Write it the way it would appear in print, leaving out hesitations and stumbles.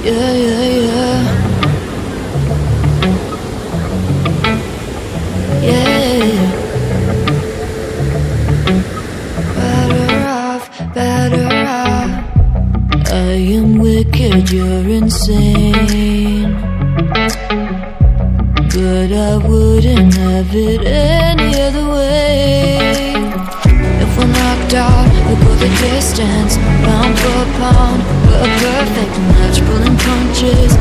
Yeah, yeah, yeah. Yeah. Better off. I am wicked, you're insane, but I wouldn't have it any other way. If we're knocked out, we'll go the distance, pound for pound. We're a perfect match, pulling punches.